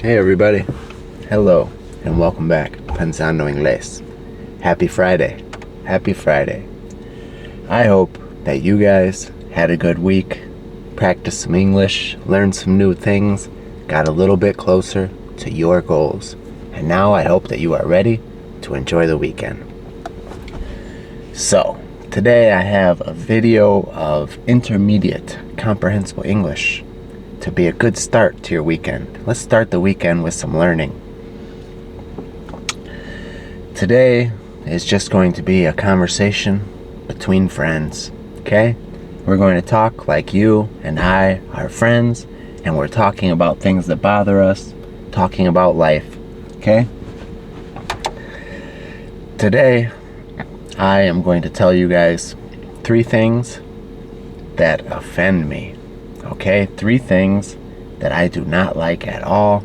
Hey everybody, hello and welcome back. Pensando Inglés. Happy Friday. Happy Friday. I hope that you guys had a good week, practiced some English, learned some new things, got a little bit closer to your goals. And now I hope that you are ready to enjoy the weekend. So, today I have a video of intermediate comprehensible English to be a good start to your weekend. Let's start the weekend with some learning. Today is just going to be a conversation between friends, okay? We're going to talk like you and I are friends, and we're talking about things that bother us, talking about life, okay? Today, I am going to tell you guys 3 things that offend me. Okay, 3 things that I do not like at all.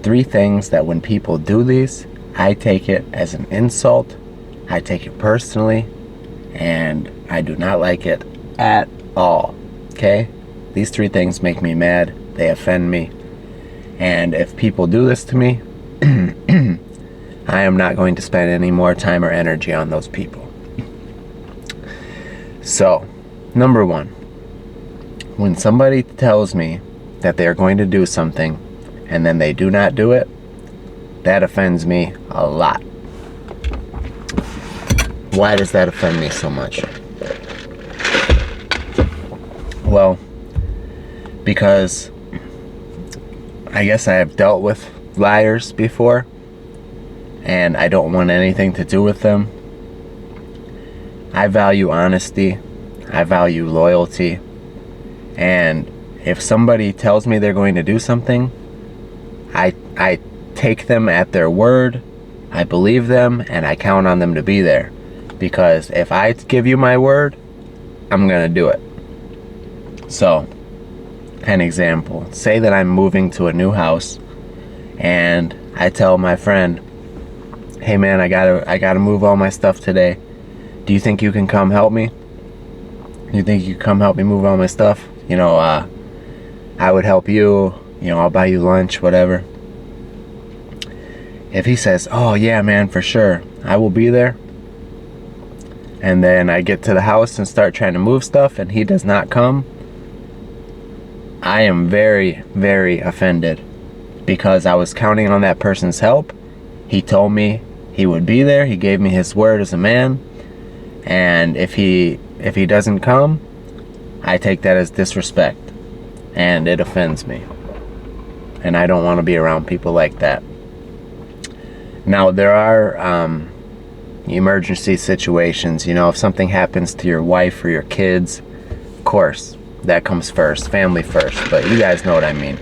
3 things that when people do these, I take it as an insult. I take it personally, and I do not like it at all. Okay, these 3 things make me mad. They offend me, and if people do this to me, I am not going to spend any more time or energy on those people. So, number 1. When somebody tells me that they're going to do something and then they do not do it, that offends me a lot. Why does that offend me so much? Well, because I guess I have dealt with liars before, and I don't want anything to do with them. I value honesty. I value loyalty. And if somebody tells me they're going to do something, I take them at their word, I believe them, and I count on them to be there. Because if I give you my word, I'm going to do it. So, an example. Say that I'm moving to a new house, and I tell my friend, hey man, I gotta move all my stuff today. Do you think you can come help me? You think you can come help me move all my stuff? You know, I would help you, I'll buy you lunch, whatever. If he says, oh yeah man, for sure, I will be there, and then I get to the house and start trying to move stuff and he does not come, I am very, very offended, because I was counting on that person's help. He told me he would be there, he gave me his word as a man, and if he doesn't come, I take that as disrespect, and it offends me, and I don't want to be around people like that. Now, there are emergency situations. If something happens to your wife or your kids, of course, that comes first, family first, but you guys know what I mean.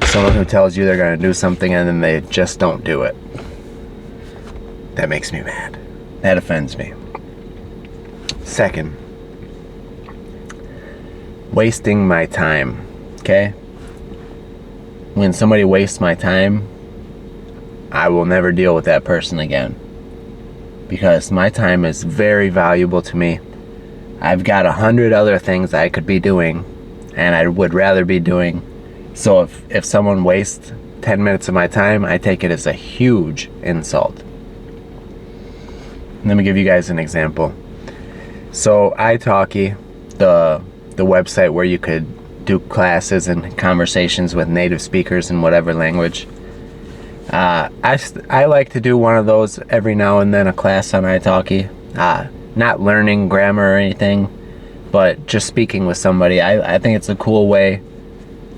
Someone who tells you they're going to do something and then they just don't do it. That makes me mad. That offends me. Second, wasting my time, okay? When somebody wastes my time, I will never deal with that person again, because my time is very valuable to me. I've got 100 other things I could be doing, and I would rather be doing. So if someone wastes 10 minutes of my time, I take it as a huge insult. Let me give you guys an example. So italki, the website where you could do classes and conversations with native speakers in whatever language, I like to do one of those every now and then, a class on italki. Not learning grammar or anything, but just speaking with somebody. I think it's a cool way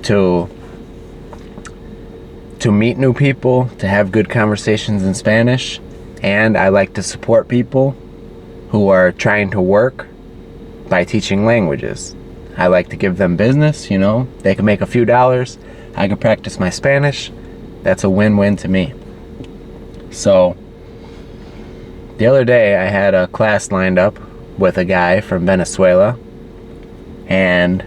to meet new people, to have good conversations in Spanish, and I like to support people who are trying to work by teaching languages. I like to give them business, they can make a few dollars, I can practice my Spanish. That's a win-win to me. So, the other day I had a class lined up with a guy from Venezuela, and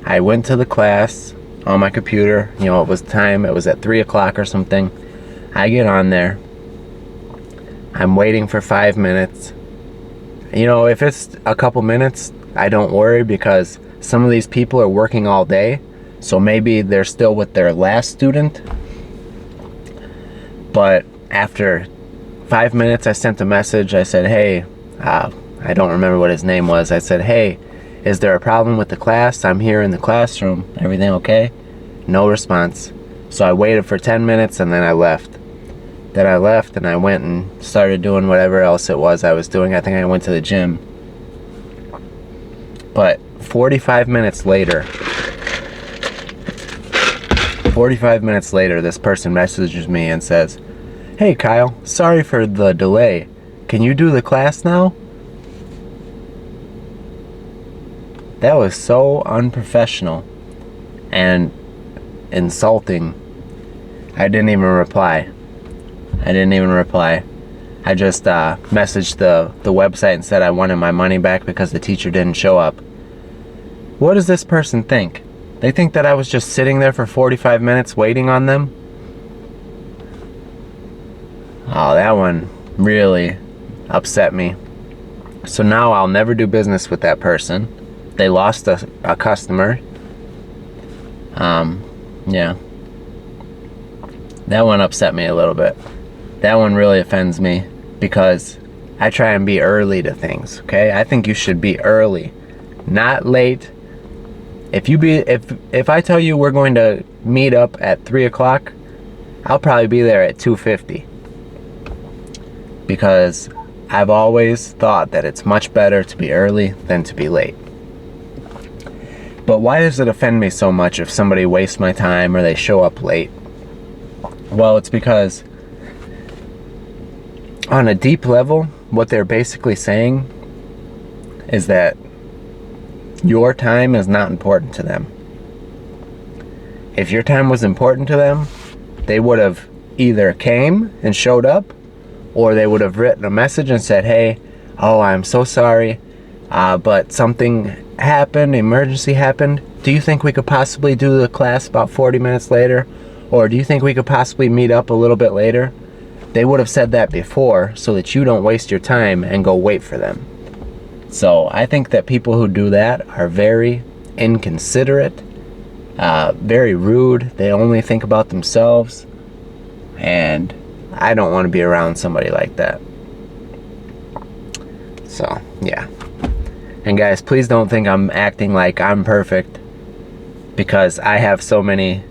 I went to the class on my computer. It was time, it was at 3 o'clock or something. I get on there, I'm waiting for 5 minutes. If it's a couple minutes, I don't worry, because some of these people are working all day, So maybe they're still with their last student, but after 5 minutes I sent a message. I said, hey, I don't remember what his name was. I said, hey, is there a problem with the class? I'm here in the classroom. Everything okay? No response. So I waited for 10 minutes and then I left. Then I left and I went and started doing whatever else it was I was doing. I think I went to the gym. But 45 minutes later, this person messages me and says, hey Kyle, sorry for the delay. Can you do the class now? That was so unprofessional and insulting. I didn't even reply. I just messaged the website and said I wanted my money back because the teacher didn't show up. What does this person think? They think that I was just sitting there for 45 minutes waiting on them? Oh, that one really upset me. So now I'll never do business with that person. They lost a customer. Yeah. That one upset me a little bit. That one really offends me because I try and be early to things, okay? I think you should be early, not late. If I tell you we're going to meet up at 3 o'clock, I'll probably be there at 2:50. Because I've always thought that it's much better to be early than to be late. But why does it offend me so much if somebody wastes my time or they show up late? Well, it's because on a deep level, what they're basically saying is that your time is not important to them. If your time was important to them, they would have either came and showed up, or they would have written a message and said, hey, oh, I'm so sorry, but something happened, emergency happened. Do you think we could possibly do the class about 40 minutes later? Or do you think we could possibly meet up a little bit later? They would have said that before so that you don't waste your time and go wait for them. So I think that people who do that are very inconsiderate, very rude. They only think about themselves, and I don't want to be around somebody like that. So, yeah. And guys, please don't think I'm acting like I'm perfect, because I have so many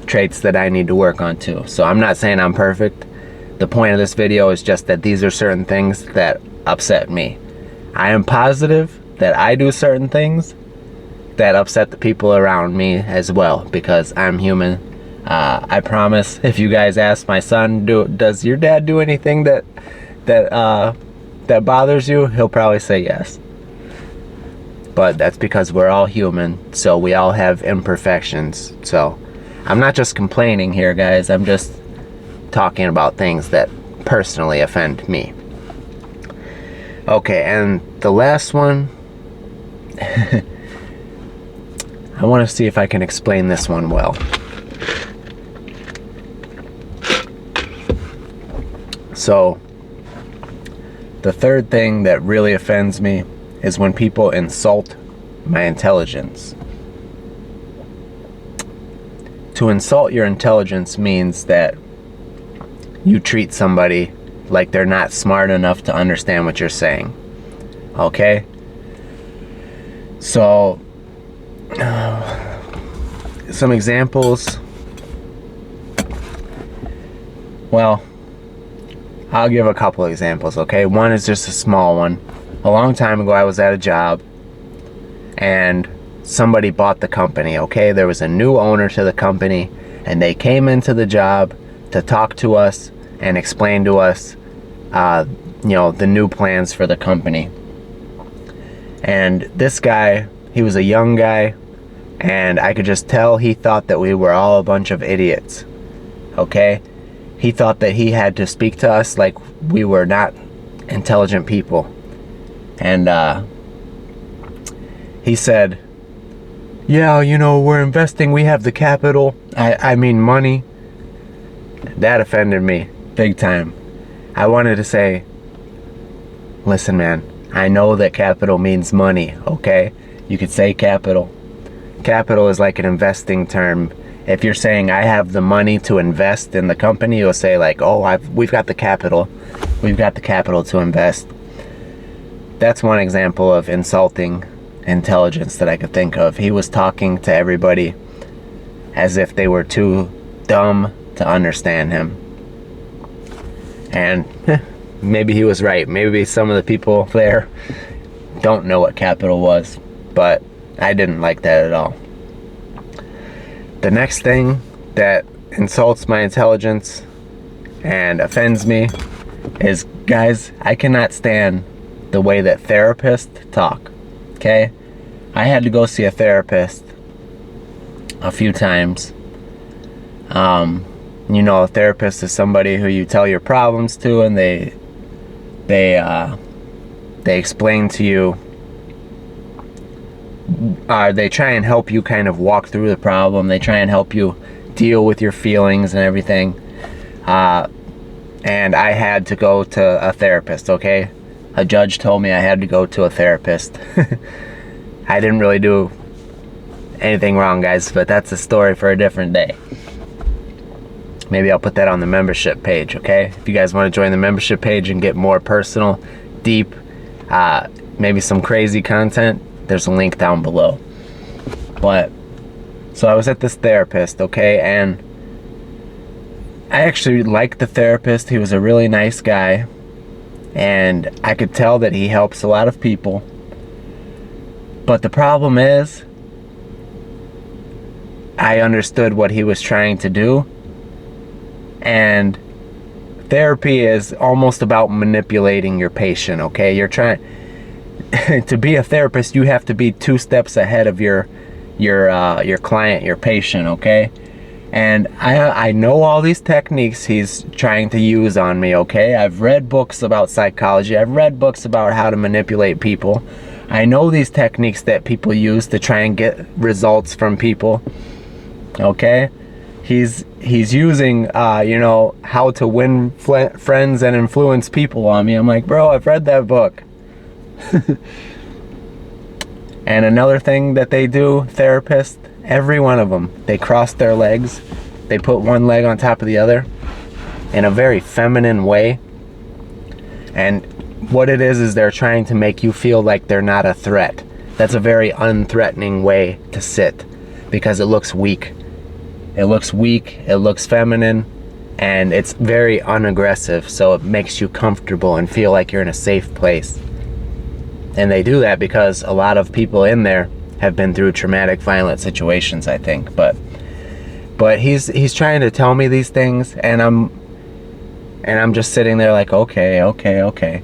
traits that I need to work on too. So I'm not saying I'm perfect. The point of this video is just that these are certain things that upset me. I am positive that I do certain things that upset the people around me as well, because I'm human. I promise, if you guys ask my son, does your dad do anything that bothers you? He'll probably say yes. But that's because we're all human, so we all have imperfections. So I'm not just complaining here, guys. I'm just talking about things that personally offend me. Okay, and the last one, I want to see if I can explain this one well. So, the third thing that really offends me is when people insult my intelligence. To insult your intelligence means that you treat somebody like they're not smart enough to understand what you're saying. Okay? So, some examples. Well, I'll give a couple examples, okay? One is just a small one. A long time ago, I was at a job, and somebody bought the company, okay? There was a new owner to the company, and they came into the job to talk to us and explain to us, the new plans for the company. And this guy, he was a young guy, and I could just tell he thought that we were all a bunch of idiots, okay? He thought that he had to speak to us like we were not intelligent people. And he said, yeah, we're investing, we have the capital, I mean money. That offended me big time. I wanted to say, listen man, I know that capital means money, okay? You could say capital, capital is like an investing term. If you're saying I have the money to invest in the company, you'll say like, oh, we've got the capital. We've got the capital to invest. That's one example of insulting intelligence that I could think of. He was talking to everybody as if they were too dumb to understand him. And maybe he was right. Maybe some of the people there don't know what capital was, but I didn't like that at all. The next thing that insults my intelligence and offends me is, guys, I cannot stand the way that therapists talk. Okay? I had to go see a therapist a few times. You know, a therapist is somebody who you tell your problems to, and they explain to you, they try and help you kind of walk through the problem. They try and help you deal with your feelings and everything. And I had to go to a therapist, okay? A judge told me I had to go to a therapist. I didn't really do anything wrong, guys, but that's a story for a different day. Maybe I'll put that on the membership page, okay? If you guys want to join the membership page and get more personal, deep, maybe some crazy content, there's a link down below. But, so I was at this therapist, okay? And I actually liked the therapist. He was a really nice guy. And I could tell that he helps a lot of people. But the problem is, I understood what he was trying to do. And therapy is almost about manipulating your patient, okay? You're trying to be a therapist, you have to be 2 steps ahead of your client, your patient, okay? And I know all these techniques he's trying to use on me, okay? I've read books about psychology. I've read books about how to manipulate people. I know these techniques that people use to try and get results from people, okay? He's using, you know, how to win friends and influence people on me. I'm like, bro, I've read that book. And another thing that they do, therapists, every one of them, they cross their legs. They put one leg on top of the other in a very feminine way. And what it is they're trying to make you feel like they're not a threat. That's a very unthreatening way to sit because it looks weak. It looks weak, it looks feminine, and it's very unaggressive, so it makes you comfortable and feel like you're in a safe place. And they do that because a lot of people in there have been through traumatic, violent situations, I think. But he's trying to tell me these things, and I'm just sitting there like, okay.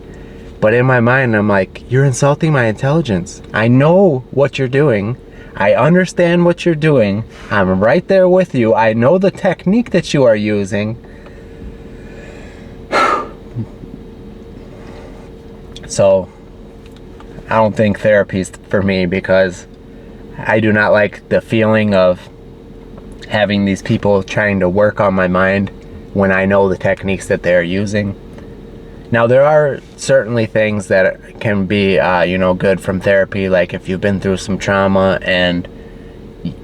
But in my mind, I'm like, you're insulting my intelligence. I know what you're doing. I understand what you're doing. I'm right there with you. I know the technique that you are using. So, I don't think therapy's for me because I do not like the feeling of having these people trying to work on my mind when I know the techniques that they're using. Now, there are certainly things that can be, you know, good from therapy, like if you've been through some trauma and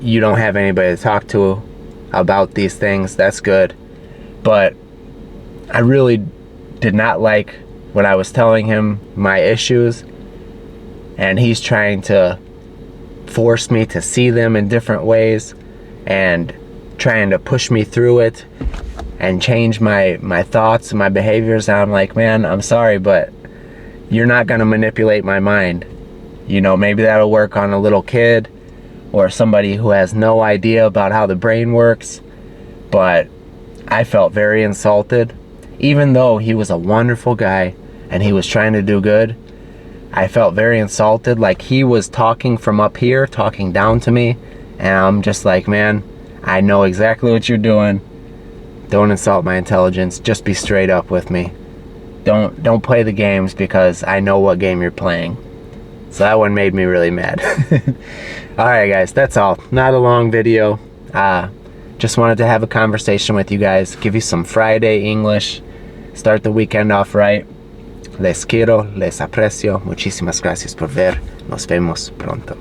you don't have anybody to talk to about these things, that's good. But I really did not like when I was telling him my issues and he's trying to force me to see them in different ways and trying to push me through it and change my thoughts and my behaviors. And I'm like, man, I'm sorry, but you're not gonna manipulate my mind. You know, maybe that'll work on a little kid or somebody who has no idea about how the brain works. But I felt very insulted. Even though he was a wonderful guy and he was trying to do good, I felt very insulted, like he was talking from up here, talking down to me, and I'm just like, man, I know exactly what you're doing. Don't insult my intelligence. Just be straight up with me. Don't play the games because I know what game you're playing. So that one made me really mad. Alright guys, that's all. Not a long video. Just wanted to have a conversation with you guys, give you some Friday English, start the weekend off right. Les quiero, les aprecio. Muchísimas gracias por ver. Nos vemos pronto.